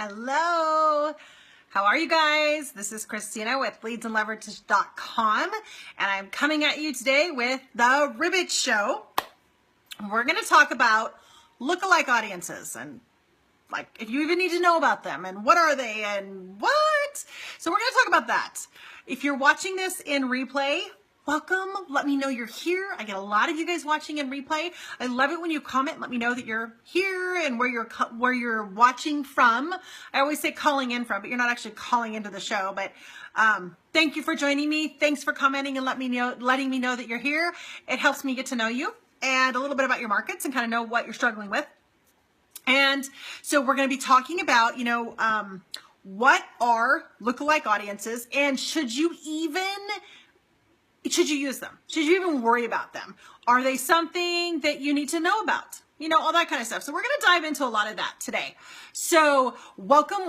Hello. How are you guys? This is Christina with leadsandleverage.com, and I'm coming at you today with the Ribbit Show. We're going to talk about lookalike audiences and like if you even need to know about them and what are they and what. So we're going to talk about that. If you're watching this in replay, welcome. Let me know you're here. I get a lot of you guys watching in replay. I love it when you comment. Let me know that you're here and where you're watching from. I always say calling in from, but you're not actually calling into the show. But thank you for joining me. Thanks for commenting and letting me know that you're here. It helps me get to know you and a little bit about your markets and kind of know what you're struggling with. And so we're going to be talking about, what are lookalike audiences and should you use them? Should you even worry about them? Are they something that you need to know about? All that kind of stuff. So we're going to dive into a lot of that today. So welcome,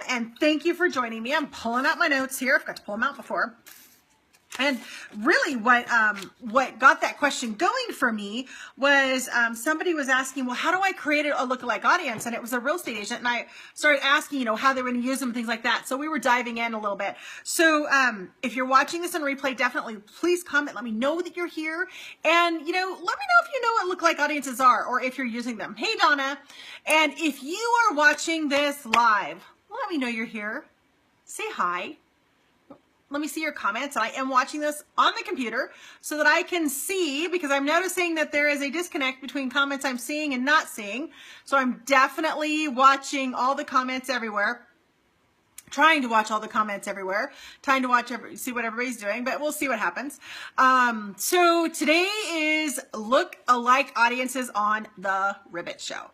and thank you for joining me. I'm pulling out my notes here. I've got to pull them out before. And really what got that question going for me was somebody was asking, well, how do I create a lookalike audience? And it was a real estate agent. And I started asking, how they were going to use them, things like that. So we were diving in a little bit. So if you're watching this in replay, definitely please comment. Let me know that you're here. And, let me know if you know what lookalike audiences are or if you're using them. Hey, Donna. And if you are watching this live, let me know you're here. Say hi. Let me see your comments. I am watching this on the computer so that I can see, because I'm noticing that there is a disconnect between comments I'm seeing and not seeing. So I'm definitely watching all the comments everywhere, trying to watch all the comments everywhere, trying to see what everybody's doing, but we'll see what happens. So today is look-alike audiences on the Ribbit Show.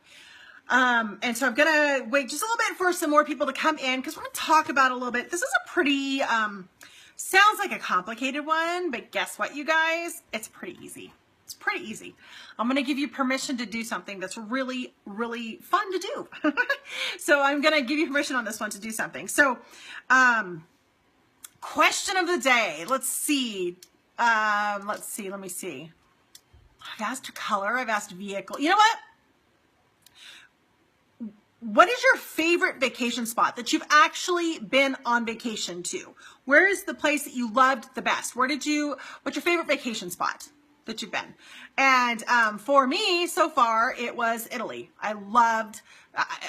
And so I'm going to wait just a little bit for some more people to come in because we're going to talk about a little bit. This is a pretty, sounds like a complicated one, but guess what, you guys? It's pretty easy. It's pretty easy. I'm going to give you permission to do something that's really, really fun to do. So I'm going to give you permission on this one to do something. So, question of the day. Let's see. Let me see. I've asked color. I've asked vehicle. You know what? What is your favorite vacation spot that you've actually been on vacation to? Where is the place that you loved the best? What's your favorite vacation spot that you've been? And for me, so far, it was Italy. I loved,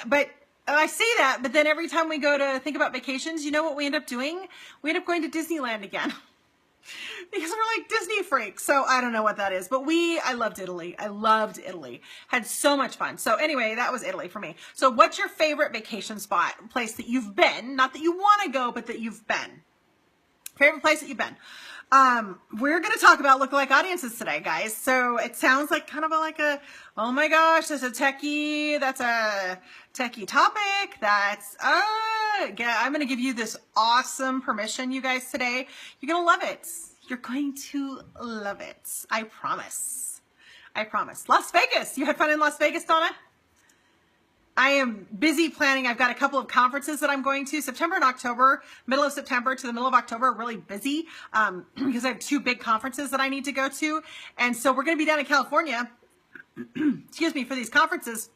but I say that, but then every time we go to think about vacations, you know what we end up doing? We end up going to Disneyland again. Because we're like Disney freaks. So I don't know what that is, but I loved Italy. I loved Italy. Had so much fun. So anyway, that was Italy for me. So what's your favorite vacation spot, place that you've been, not that you want to go, but that you've been? Favorite place that you've been. We're going to talk about lookalike audiences today, guys. So it sounds like kind of like oh my gosh, that's a techie topic. Yeah, I'm going to give you this awesome permission, you guys, today. You're going to love it. You're going to love it. I promise. I promise. Las Vegas. You had fun in Las Vegas, Donna? I am busy planning. I've got a couple of conferences that I'm going to. September and October, middle of September to the middle of October, really busy because I have two big conferences that I need to go to. And so we're going to be down in California, excuse me, for these conferences.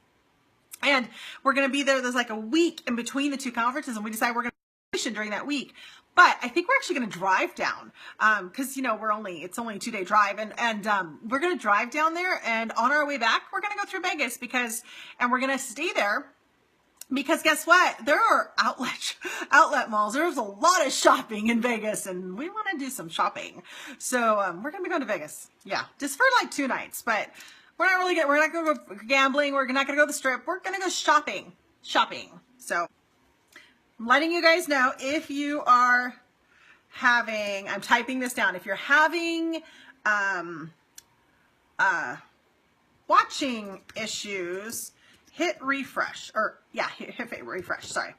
And we're going to be there. There's like a week in between the two conferences, and we decide we're going to vacation during that week. But I think we're actually going to drive down because, it's only a 2-day drive. And we're going to drive down there. And on our way back, we're going to go through Vegas and we're going to stay there because guess what? There are outlet malls. There's a lot of shopping in Vegas and we want to do some shopping. So we're going to be going to Vegas. Yeah, just for like 2 nights. But we're not going to go gambling. We're not going to go to the strip. We're going to go shopping. So I'm letting you guys know if you are I'm typing this down. If you're having watching issues, hit refresh hit refresh. Sorry.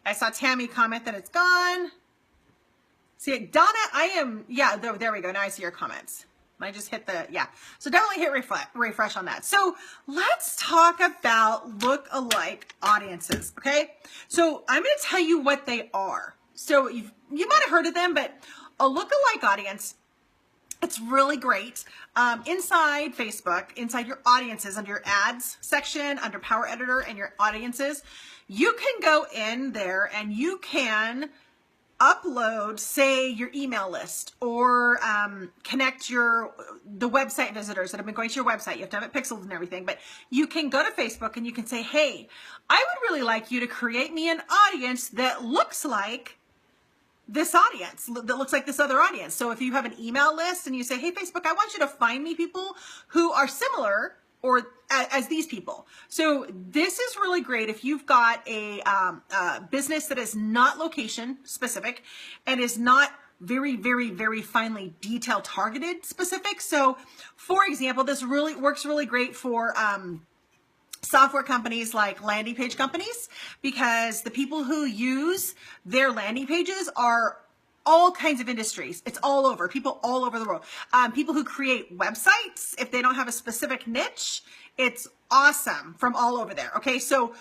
I saw Tammy comment that it's gone. See, Donna, there we go. Now I see your comments. I just hit so definitely hit refresh on that. So let's talk about look-alike audiences, okay? So I'm going to tell you what they are. So you might have heard of them, but a look-alike audience It's really great. Inside Facebook, inside your audiences, under your ads section, under Power Editor and your audiences, you can go in there and you can upload, say, your email list, or connect the website visitors that have been going to your website. You have to have it pixeled and everything, but you can go to Facebook and you can say, hey, I would really like you to create me an audience that looks like this audience, that looks like this other audience. So if you have an email list and you say, hey, Facebook, I want you to find me people who are similar or as these people. So this is really great if you've got a business that is not location specific and is not very, very, very finely detail targeted specific. So for example, this really works really great for software companies like landing page companies, because the people who use their landing pages are all kinds of industries. It's all over, people all over the world. People who create websites, if they don't have a specific niche, it's awesome from all over there. Okay, so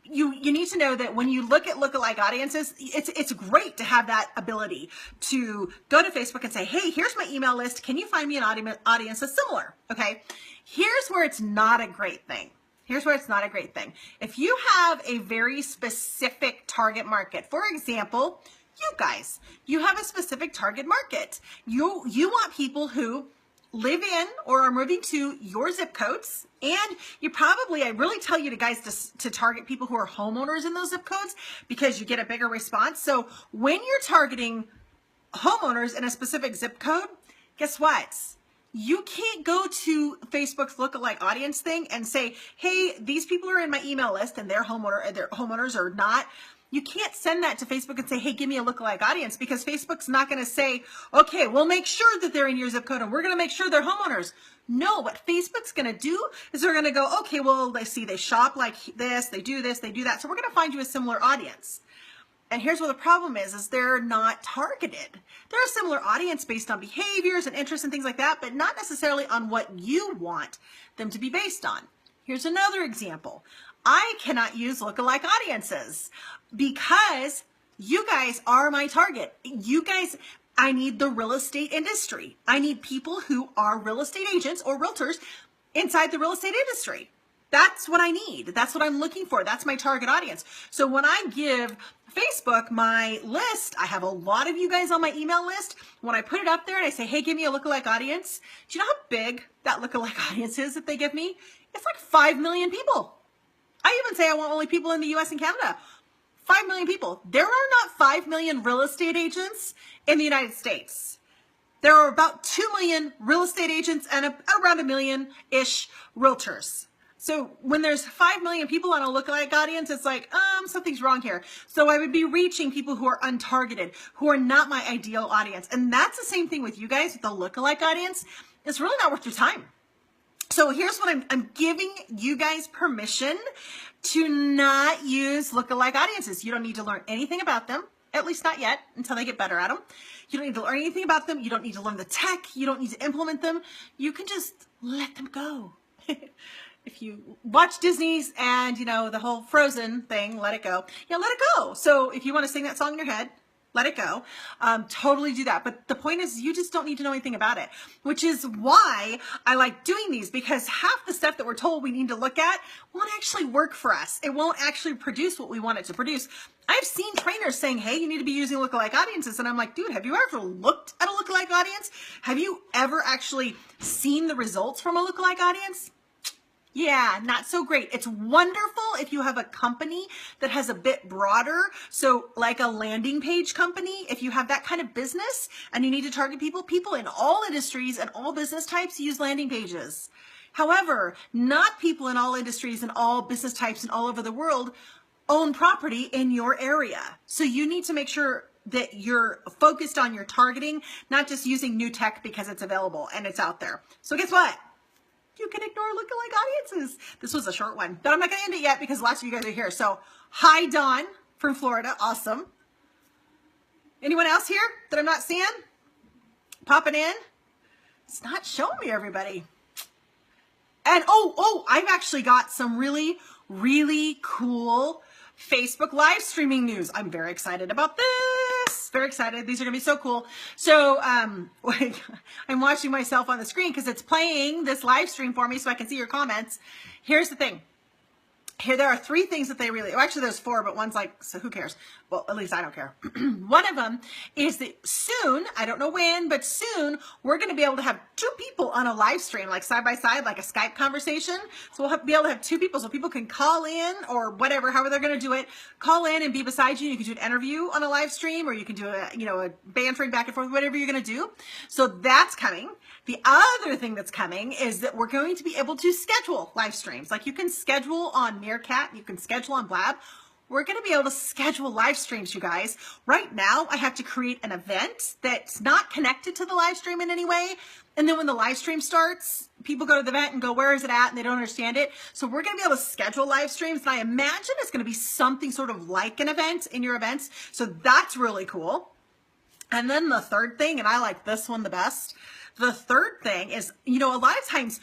you need to know that when you look at lookalike audiences, it's great to have that ability to go to Facebook and say, hey, here's my email list. Can you find me an audience that's similar? Okay, here's where it's not a great thing. Here's where it's not a great thing. If you have a very specific target market, for example, you guys, you have a specific target market. You want people who live in or are moving to your zip codes, and you probably, I really tell you guys to target people who are homeowners in those zip codes because you get a bigger response. So when you're targeting homeowners in a specific zip code, guess what? You can't go to Facebook's lookalike audience thing and say, hey, these people are in my email list and they're homeowners or not. You can't send that to Facebook and say, hey, give me a lookalike audience, because Facebook's not going to say, okay, we'll make sure that they're in your zip code and we're going to make sure they're homeowners. No, what Facebook's going to do is they're going to go, okay, well, they shop like this, they do this, they do that. So we're going to find you a similar audience. And here's where the problem is they're not targeted. They're a similar audience based on behaviors and interests and things like that, but not necessarily on what you want them to be based on. Here's another example. I cannot use lookalike audiences because you guys are my target. You guys, I need the real estate industry. I need people who are real estate agents or realtors inside the real estate industry. That's what I need. That's what I'm looking for. That's my target audience. So when I give Facebook my list, I have a lot of you guys on my email list. When I put it up there and I say, hey, give me a lookalike audience, do you know how big that lookalike audience is that they give me? It's like 5 million people. I even say I want only people in the US and Canada. 5 million people. There are not 5 million real estate agents in the United States. There are about 2 million real estate agents and around 1 million-ish realtors. So when there's 5 million people on a lookalike audience, it's like, something's wrong here. So I would be reaching people who are untargeted, who are not my ideal audience. And that's the same thing with you guys, with the lookalike audience. It's really not worth your time. So here's what I'm giving you guys permission to not use lookalike audiences. You don't need to learn anything about them, at least not yet, until they get better at them. You don't need to learn anything about them. You don't need to learn the tech. You don't need to implement them. You can just let them go. If you watch Disney's and, the whole Frozen thing, let it go. Yeah, let it go. So if you want to sing that song in your head, let it go. Totally do that. But the point is, you just don't need to know anything about it, which is why I like doing these, because half the stuff that we're told we need to look at won't actually work for us. It won't actually produce what we want it to produce. I've seen trainers saying, hey, you need to be using lookalike audiences. And I'm like, dude, have you ever looked at a lookalike audience? Have you ever actually seen the results from a lookalike audience? Yeah, not so great. It's wonderful if you have a company that has a bit broader. So like a landing page company, if you have that kind of business and you need to target people in all industries and all business types use landing pages. However, not people in all industries and all business types and all over the world own property in your area. So you need to make sure that you're focused on your targeting, not just using new tech because it's available and it's out there. So guess what? You can ignore lookalike audiences. This was a short one, but I'm not going to end it yet because lots of you guys are here. So, hi, Dawn from Florida. Awesome. Anyone else here that I'm not seeing? Popping in? It's not showing me everybody. And, I've actually got some really, really cool Facebook live streaming news. I'm very excited about this. Very excited. These are going to be so cool. So I'm watching myself on the screen because it's playing this live stream for me so I can see your comments. Here's the thing. Here, there are 3 things that they really, well, actually there's 4, but one's like, so who cares? Well, at least I don't care. One of them is that soon, I don't know when, but soon we're going to be able to have 2 people on a live stream, like side by side, like a Skype conversation. So we'll be able to have 2 people so people can call in or whatever, however they're going to do it, call in and be beside you. You can do an interview on a live stream, or you can do a bantering back and forth, whatever you're going to do. So that's coming. The other thing that's coming is that we're going to be able to schedule live streams. Like you can schedule on Meerkat, you can schedule on Blab. We're going to be able to schedule live streams, you guys. Right now, I have to create an event that's not connected to the live stream in any way. And then when the live stream starts, people go to the event and go, where is it at? And they don't understand it. So we're going to be able to schedule live streams. And I imagine it's going to be something sort of like an event in your events. So that's really cool. And then the third thing, and I like this one the best. The third thing is, a lot of times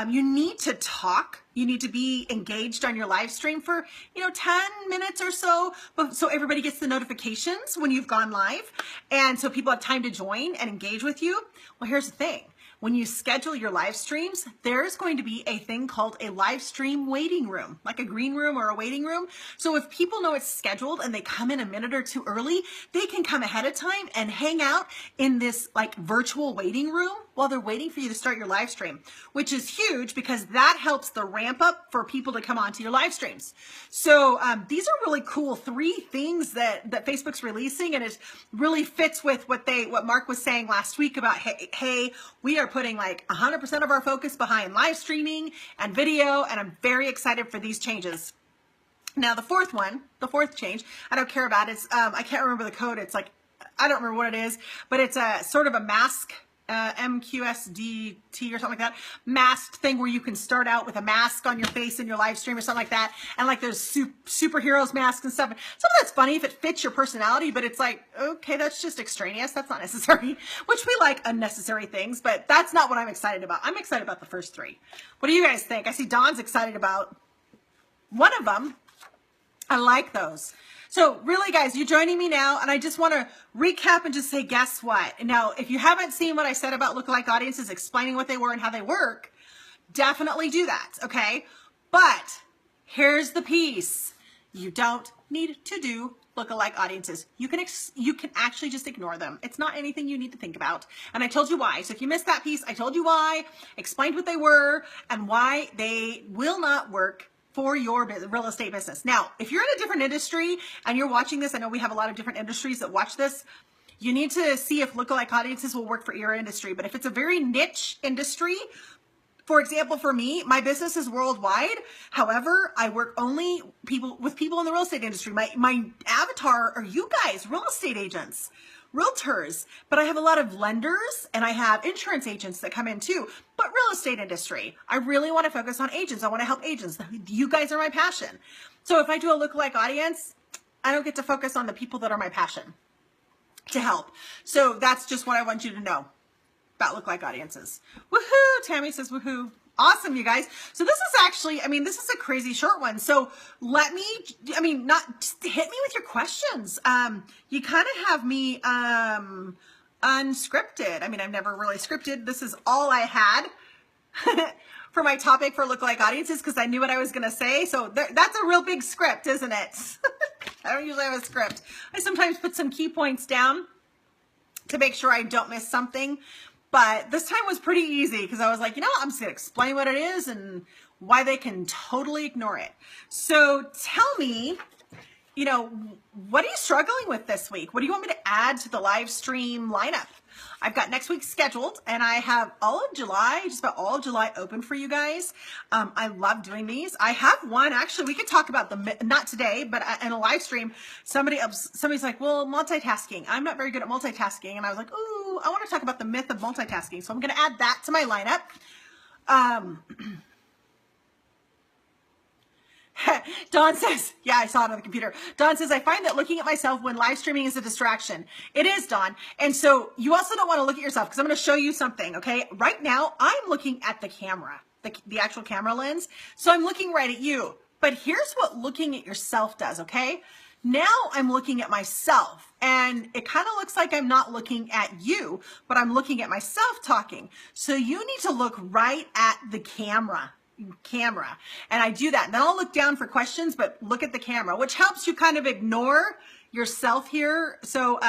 you need to talk. You need to be engaged on your live stream for, 10 minutes or so, so everybody gets the notifications when you've gone live. And so people have time to join and engage with you. Well, here's the thing. When you schedule your live streams, there's going to be a thing called a live stream waiting room, like a green room or a waiting room. So if people know it's scheduled and they come in a minute or 2 early, they can come ahead of time and hang out in this like virtual waiting room while they're waiting for you to start your live stream, which is huge because that helps the ramp up for people to come onto your live streams. So these are really cool 3 things that Facebook's releasing, and it really fits with what Mark was saying last week about, hey, we are putting like 100% of our focus behind live streaming and video, and I'm very excited for these changes. Now the fourth change, I don't care about. It's I can't remember the code. It's like, I don't remember what it is, but it's a sort of a mask, MQSDT or something like that, masked thing where you can start out with a mask on your face in your live stream or something like that. And like there's superheroes masks and stuff. Some of that's funny if it fits your personality, but it's like, okay, that's just extraneous. That's not necessary, which we like unnecessary things, but that's not what I'm excited about. I'm excited about the first 3. What do you guys think? I see Dawn's excited about one of them. I like those. So really, guys, you're joining me now, and I just want to recap and just say, guess what? Now, if you haven't seen what I said about lookalike audiences, explaining what they were and how they work, definitely do that, okay? But here's the piece. You don't need to do lookalike audiences. You can actually just ignore them. It's not anything you need to think about. And I told you why. So if you missed that piece, I told you why, explained what they were, and why they will not work for your real estate business. Now, if you're in a different industry and you're watching this, I know we have a lot of different industries that watch this. You need to see if lookalike audiences will work for your industry. But if it's a very niche industry, for example, for me, my business is worldwide. However, I work only with people in the real estate industry. My avatar are you guys, real estate agents, realtors, but I have a lot of lenders and I have insurance agents that come in too. But real estate industry, I really want to focus on agents. I want to help agents. You guys are my passion. So if I do a lookalike audience, I don't get to focus on the people that are my passion to help. So that's just what I want you to know about lookalike audiences. Woohoo! Tammy says woohoo. Awesome, you guys. So this is actually, this is a crazy short one. So let me, just hit me with your questions. You kind of have me unscripted. I've never really scripted. This is all I had for my topic for lookalike audiences because I knew what I was going to say. So that's a real big script, isn't it? I don't usually have a script. I sometimes put some key points down to make sure I don't miss something. But this time was pretty easy because I was like, I'm just going to explain what it is and why they can totally ignore it. So tell me, what are you struggling with this week? What do you want me to add to the live stream lineup? I've got next week scheduled and I have all of July, just about all of July open for you guys. I love doing these. I have one, actually, we could talk about not today, but in a live stream, somebody's like, well, multitasking. I'm not very good at multitasking. And I was like, ooh, I want to talk about the myth of multitasking. So I'm going to add that to my lineup. Dawn says, yeah, I saw it on the computer. Dawn says, I find that looking at myself when live streaming is a distraction. It is, Dawn. And so you also don't want to look at yourself because I'm going to show you something, okay? Right now, I'm looking at the camera, the actual camera lens. So I'm looking right at you. But here's what looking at yourself does, okay? Now I'm looking at myself, and it kind of looks like I'm not looking at you, but I'm looking at myself talking. So you need to look right at the camera. And I do that. And then I'll look down for questions, but look at the camera, which helps you kind of ignore yourself here. So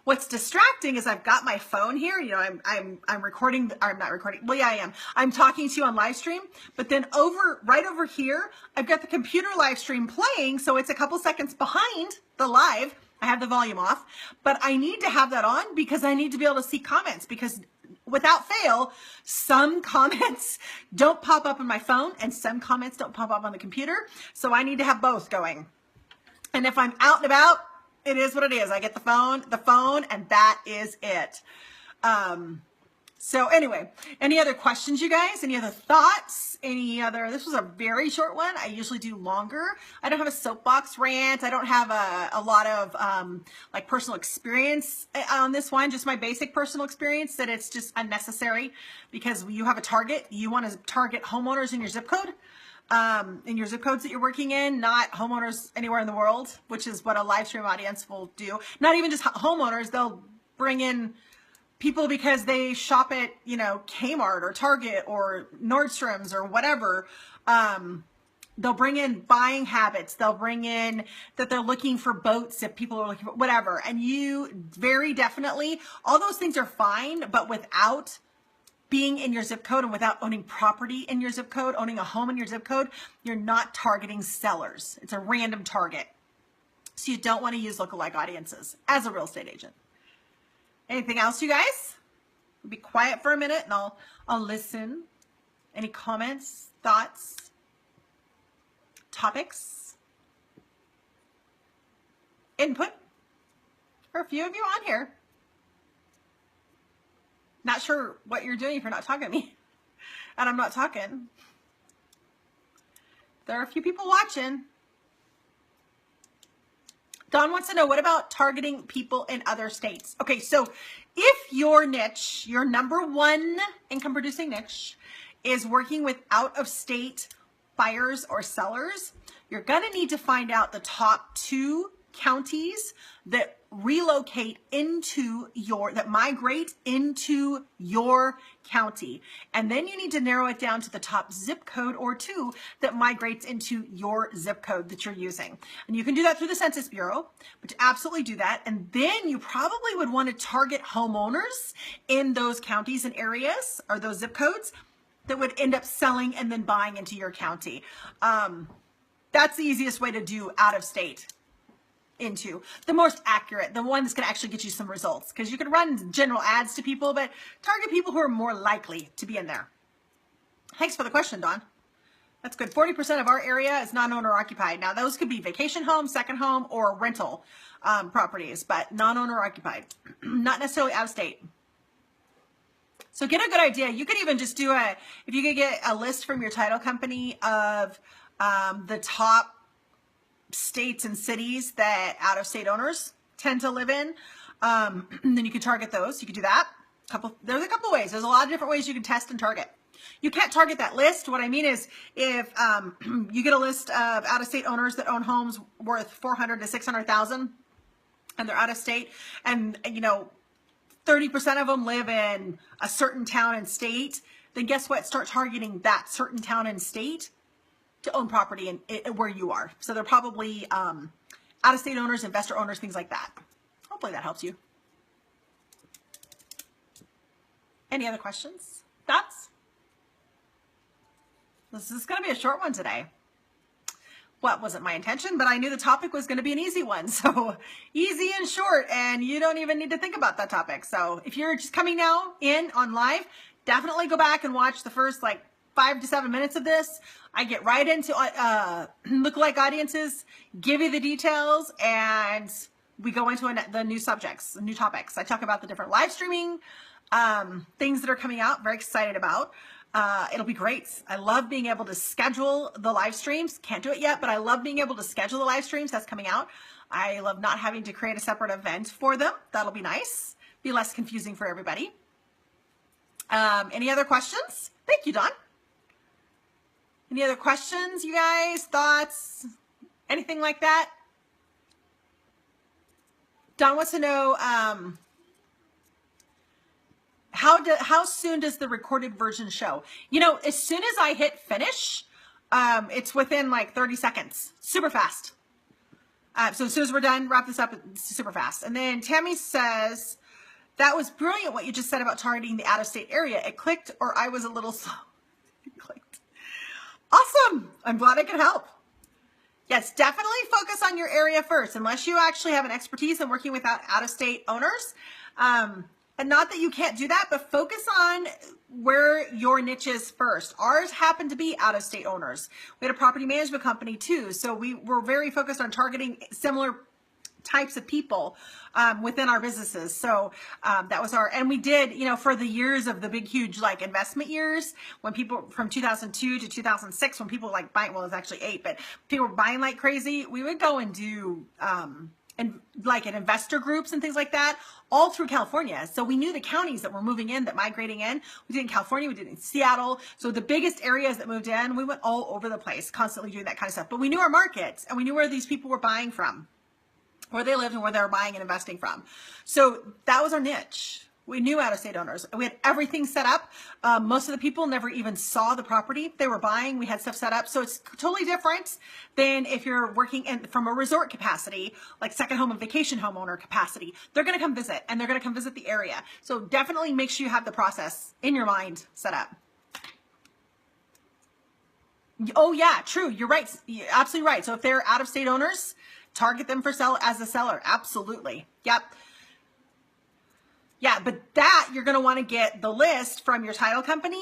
what's distracting is I've got my phone here. You know, I'm recording. I'm not recording. Well, yeah, I am. I'm talking to you on live stream, but then right over here, I've got the computer live stream playing. So it's a couple seconds behind the live. I have the volume off, but I need to have that on because I need to be able to see comments, because without fail, some comments don't pop up on my phone and some comments don't pop up on the computer. So I need to have both going. And if I'm out and about, it is what it is. I get the phone, and that is it. So anyway, any other questions, you guys? Any other thoughts? This was a very short one. I usually do longer. I don't have a soapbox rant. I don't have a lot of like personal experience on this one, just my basic personal experience that it's just unnecessary because you have a target. You want to target homeowners in your zip code. In your zip codes that you're working in, not homeowners anywhere in the world, which is what a live stream audience will do. Not even just homeowners, they'll bring in people because they shop at, you know, Kmart or Target or Nordstrom's or whatever. They'll bring in buying habits. They'll bring in that they're looking for boats if people are looking for whatever. And you very definitely, all those things are fine, but without being in your zip code and without owning property in your zip code, owning a home in your zip code, you're not targeting sellers. It's a random target. So you don't want to use lookalike audiences as a real estate agent. Anything else, you guys? I'll be quiet for a minute and I'll listen. Any comments, thoughts, topics, input? For a few of you on here. Not sure what you're doing if you're not talking to me. And I'm not talking. There are a few people watching. Don wants to know, what about targeting people in other states? Okay, so if your niche, your number one income producing niche, is working with out-of-state buyers or sellers, you're gonna need to find out the top 2 counties that relocate into that migrate into your county. And then you need to narrow it down to the top zip code or 2 that migrates into your zip code that you're using. And you can do that through the Census Bureau, but to absolutely do that. And then you probably would want to target homeowners in those counties and areas, or those zip codes, that would end up selling and then buying into your county. That's the easiest way to do out of state. Into the most accurate, the one that's going to actually get you some results, because you can run general ads to people, but target people who are more likely to be in there. Thanks for the question, Dawn. That's good. 40% of our area is non-owner occupied. Now those could be vacation homes, second home, or rental properties, but non-owner occupied, not necessarily out of state. So get a good idea. You could even just do if you could get a list from your title company of the top states and cities that out-of-state owners tend to live in, then you can target those. You can do that. There's a couple ways. There's a lot of different ways you can test and target. You can't target that list. What I mean is, if you get a list of out-of-state owners that own homes worth 400 to 600,000, and they're out of state, and 30% of them live in a certain town and state, then guess what? Start targeting that certain town and state to own property in where you are. So they're probably out-of-state owners, investor owners, things like that. Hopefully that helps you. Any other questions? Thoughts? This is going to be a short one today. What wasn't my intention, but I knew the topic was going to be an easy one. So easy and short, and you don't even need to think about that topic. So if you're just coming now in on live, definitely go back and watch the first 5 to 7 minutes of this. I get right into lookalike audiences, give you the details, and we go into the new subjects, the new topics. I talk about the different live streaming things that are coming out. Very excited about. It'll be great. I love being able to schedule the live streams. Can't do it yet, but I love being able to schedule the live streams. That's coming out. I love not having to create a separate event for them. That'll be nice. Be less confusing for everybody. Any other questions? Thank you, Dawn. Any other questions, you guys? Thoughts? Anything like that? Don wants to know how soon does the recorded version show? You know, as soon as I hit finish, it's within like 30 seconds. Super fast. So as soon as we're done, wrap this up, it's super fast. And then Tammy says, that was brilliant what you just said about targeting the out-of-state area. It clicked, or I was a little slow. It clicked. Awesome. I'm glad I could help. Yes, definitely focus on your area first, unless you actually have an expertise in working with out-of-state owners. And not that you can't do that, but focus on where your niche is first. Ours happened to be out-of-state owners. We had a property management company too, so we were very focused on targeting similar types of people within our businesses. So that was and we did, you know, for the years of the big, huge, like investment years, when people from 2002 to 2006, when people like buying, well, it was actually 8, but people were buying like crazy, we would go and do, and like in investor groups and things like that, all through California. So we knew the counties that were moving in, that migrating in. We did in California, we did in Seattle. So the biggest areas that moved in, we went all over the place, constantly doing that kind of stuff. But we knew our markets, and we knew where these people were buying from, where they lived and where they were buying and investing from. So that was our niche. We knew out-of-state owners. We had everything set up. Most of the people never even saw the property they were buying. We had stuff set up. So it's totally different than if you're working from a resort capacity, like second home and vacation homeowner capacity. They're going to come visit, and they're going to come visit the area. So definitely make sure you have the process in your mind set up. Oh yeah, true. You're right. You're absolutely right. So if they're out-of-state owners, target them for sell as a seller. Absolutely. Yep. Yeah, but that you're going to want to get the list from your title company,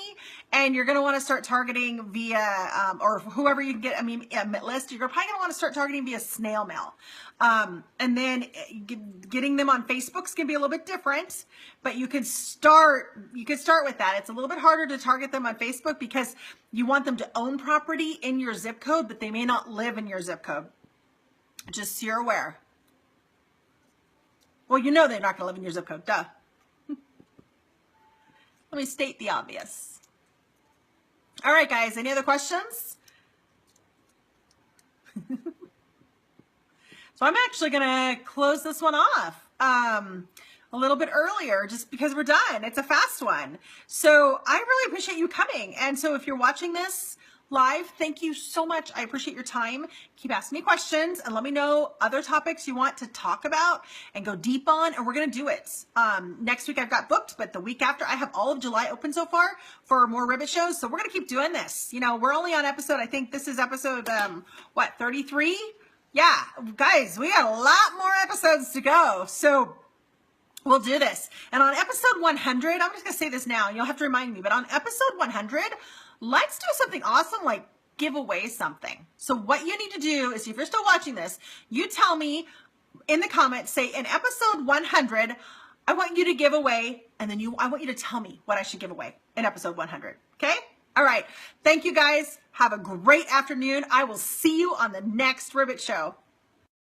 and you're going to want to start targeting via, or whoever you can get, a list, you're probably going to want to start targeting via snail mail. And then getting them on Facebook's going to be a little bit different, but you could start with that. It's a little bit harder to target them on Facebook because you want them to own property in your zip code, but they may not live in your zip code. Just so you're aware. Well, you know they're not going to live in your zip code, duh. Let me state the obvious. All right, guys, any other questions? So I'm actually going to close this one off a little bit earlier just because we're done. It's a fast one. So I really appreciate you coming. And so if you're watching this live, thank you so much. I appreciate your time. Keep asking me questions and let me know other topics you want to talk about and go deep on, and we're going to do it. Next week I've got booked, but the week after I have all of July open so far for more Ribbit shows. So we're going to keep doing this. You know, we're only on episode, I think this is episode, 33? Yeah, guys, we got a lot more episodes to go. So we'll do this. And on episode 100, I'm just going to say this now, and you'll have to remind me, but on episode 100, let's do something awesome like give away something. So what you need to do is, if you're still watching this, you tell me in the comments, say in episode 100, I want you to give away, and then I want you to tell me what I should give away in episode 100. Okay? All right. Thank you guys. Have a great afternoon. I will see you on the next Ribbit show.